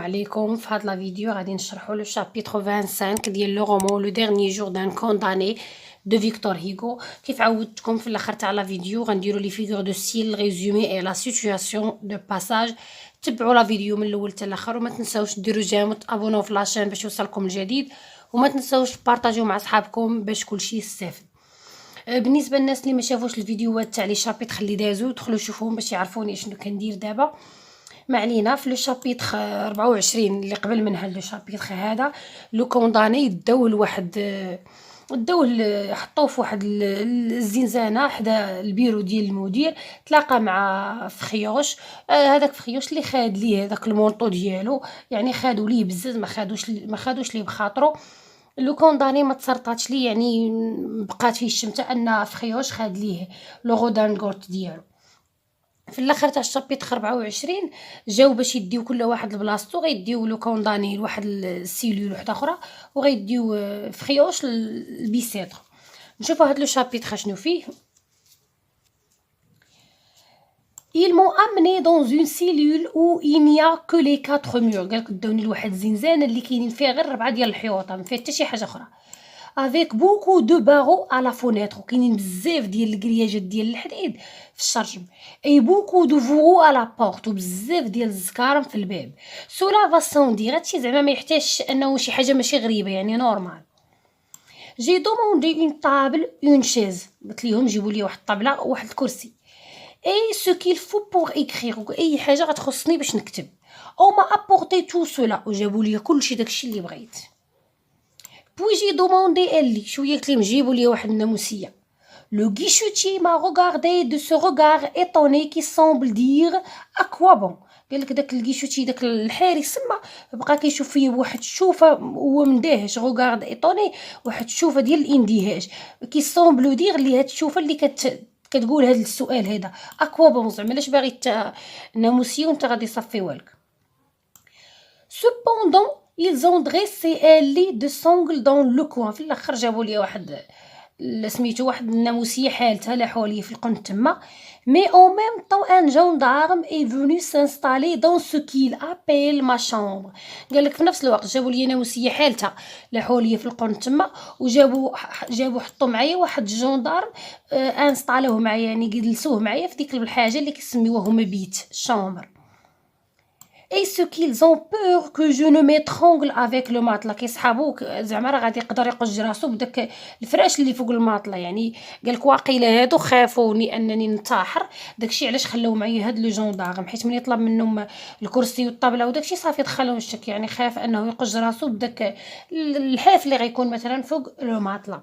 عليكم. في هذا الفيديو غادي نشرحوا لو شابيتر 25 ديال لو رومان لو ديرني جور دان كونداني دو فيكتور هيغو. كيف عودتكم في الاخر تاع لا فيديو غنديروا لي فيغور دو ستيل ريزومي اي لا سيتوياسيون دو باساج. تبعوا لا فيديو من الاول حتى الاخر وما تنساوش ديروا جيم وتابوناو في لاشين باش يوصلكم الجديد، وما تنساوش بارطاجيو مع صحابكم باش كلشي يستافد. بالنسبه للناس اللي ما شافوش الفيديوهات تاع لي شابيتر اللي دازو دخلوا شوفوهم باش يعرفوني شنو كندير دابا. ما علينا. في لو شابيتر 24 اللي قبل منها لو شابيتر هذا لو كونداني داو لواحد حطوه في واحد الزنزانه حدا البيرو ديال المدير. تلاقى مع فخيوش، هذاك فخيوش اللي خاد ليه هذاك المونطو ديالو، يعني خادوا ليه بزاف، ما خادوش ليه بخاطرو. لو كونداني ما تسرطاتش ليه، يعني بقات فيه الشمته ان فخيوش خاد ليه لو غودانغورت ديالو. في الاخر تاع الشابيتر 24 جاو باش يديو كل واحد لبلاصتو، غيديو لو كونداني لواحد السيلول وحده اخرى، وغيديو فخيوش البيسيتر. نشوفوا هاد لو شابيتر شنو فيه. Ils m'ont amené dans une cellule où il n'y a que les 4 murs. قالك داوني لواحد الزنزانه اللي كاينين فيها غير 4 ديال الحيوطه، ما فيها حتى شي حاجه اخرى. avec beaucoup de barreaux à la fenêtre، وكاينين بزاف ديال الكرياجات ديال الحديد في الشرجم. et beaucoup de verrous à la porte، وبزاف ديال الزكارم في الباب. cela va sans dire، هادشي زعما ما يحتاجش انه شي حاجه ماشي غريبه، يعني نورمال. جي دوموندي اون طابل اون شيز، قلت ليهم جيبوا لي واحد الطابله وواحد الكرسي. اي سو كيل فو بور اكريغ، اي حاجه غتخصني باش نكتب. او ما ابورتي تو سولا، وجابوا لي كلشي داكشي اللي بغيت. بوي جي دوموندي اللي شويه قلت لهم جيبوا لي واحد الناموسيه. لو غيشوتي ما روغاردي دو سو روغار ايطوني كي سامبل دير اكوا بون. قالك داك الغيشوتي داك الحارس تما بقى كيشوف فيا بواحد الشوفه هو مندهش، روغارد ايطوني، واحد الشوفه ديال الاندهاش. كي سامبل دير اللي هاد الشوفه اللي كتقول هذا السؤال هذا اكوا بون، زعما علاش باغي الناموسيه وانت غادي يصفيوها لك. سوبوندون ils ont dressé un lit de sangle dans le coin. في الاخر جابوا لي واحد سميتو واحد الناموسيه حالتها لاحوا لي في القن تما. mais en même temps un gendarme est venu s'installer dans ce qu'il appelle ma chambre. قالك في نفس الوقت جابوا لي ناموسيه حالتها لاحوا لي في القن تما، وجابوا حطوا معايا واحد الجندارم انستالوه معايا، يعني جلسوه معايا في ديك الحاجه اللي كيسميوها هما بيت شامبر. اي سو كيلز اون بور كو جو نو ميترونغل افيك لو ماتلا، كيصحابوك زعما راه غادي يقدر يقج راسو بداك الفراش اللي فوق الماطله. يعني قالك واقيلا هادو خافوني انني ننتحر، داكشي علاش خلاو معايا هاد لو جوندارم، حيت ملي طلب منهم الكرسي والطابله وداكشي صافي دخلهم الشك، يعني خاف انه يقج راسو بداك الحاف اللي غيكون مثلا فوق لو ماطلا.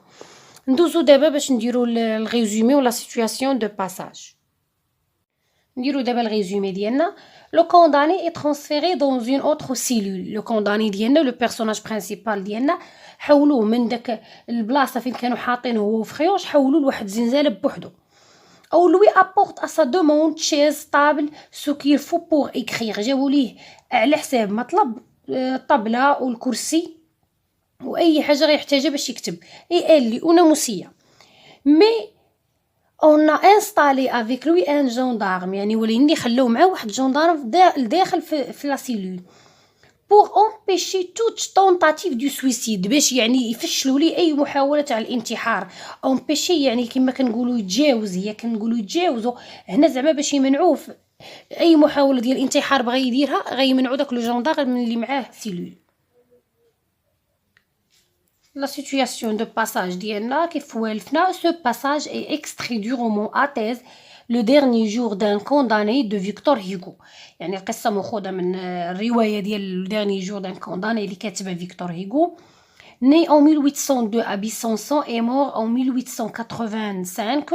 ندوزو دابا باش نديرو الريزومي ولا سيتوياسيون دو باساج. نديرو دابا الريزومي ديالنا. لو كونداني اي ترانسفيري دون اون اوتر سيلول. لو كونداني ديالنا لو بيرسوناج برينسيبال ديالنا حولوه من داك البلاصه فين كانوا حاطينه هو وفخيوش، حولوه لواحد الزنزانه بوحدو. او لوي ابورت ا سا دوموند شيز طابل سو كيل فو بور اكريغ. جابوا ليه على حساب مطلب الطبله والكرسي واي حاجه غيحتاجها باش يكتب. اي اللي وناموسيه. مي on a installé avec lui un gendarme، يعني وليني خلوه معاه واحد جندارم داخل في لا سيلول pour empêcher toute tentative du suicide، باش يعني يفشلوا لي اي محاوله تاع الانتحار. empêcher يعني كما كنقولوا يتجاوز، هي كنقولوا يتجاوزوا هنا زعما باش يمنعوه اي محاوله ديال الانتحار بغى يديرها، غيمنعوا داك لو جندارم اللي معاه سيلول. La situation de passage ديالنا كيف والفنا. Ce passage est extrait du roman Athènes le dernier jour d'un condamné de Victor Hugo. يعني القصة مأخوذة من الرواية ديال le dernier jour d'un condamné اللي كاتبها فيكتور هيغو. Né en 1802 à Besançon et mort en 1885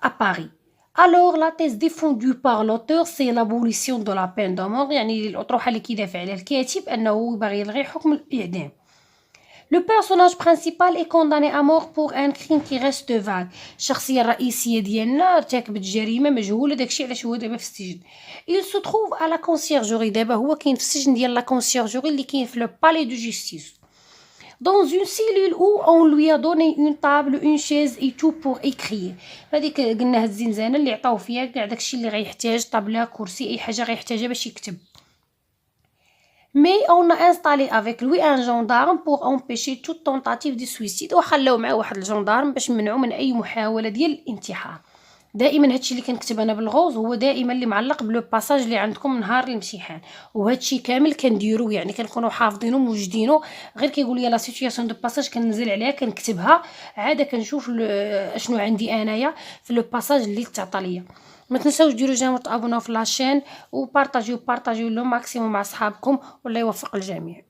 à Paris. Alors la thèse défendue par l'auteur c'est l'abolition de la peine de mort، يعني الأطروحة اللي كيدافع عليها الكاتب أنه باغي يلغي حكم الإعدام. Le personnage principal est condamné à mort pour un crime qui reste vague. الشخصية الرئيسية ديالنا ارتكبت جريمة مجهولة، داكشي علاش هو دابا في السجن. Il se trouve à la conciergerie، دابا هو كاين في السجن ديال لا conciergerie اللي كاين في لو بالي دو جوستيس. Dans une cellule où on lui a donné une table, une chaise et tout pour écrire. هذيك قلنا هاد الزنزانة اللي عطاو فيها كاع داكشي اللي غيحتاج، طابلة، كرسي، اي حاجة غيحتاجها باش يكتب. mais on a installé avec lui un gendarme pour empêcher toute tentative de suicide. وخلاو معاه واحد الجندارم باش يمنعو من اي محاولة ديال الانتحار. دائما هادشي اللي كنكتب انا بالغوز هو دائما اللي معلق بلو باساج اللي عندكم نهار الامتحان، وهادشي كامل كنديروه، يعني كنكونوا حافظينه موجدينه، غير كيقول لي لا سيتوياسيون دو باساج كننزل عليها كنكتبها، عاده كنشوف اشنو عندي انايا في لو باساج اللي تعطى ليا. ما تنساوش ديروا جيم وتابوناو في لاشين، وبارطاجيو لو ماكسيموم مع صحابكم، والله يوفق الجميع.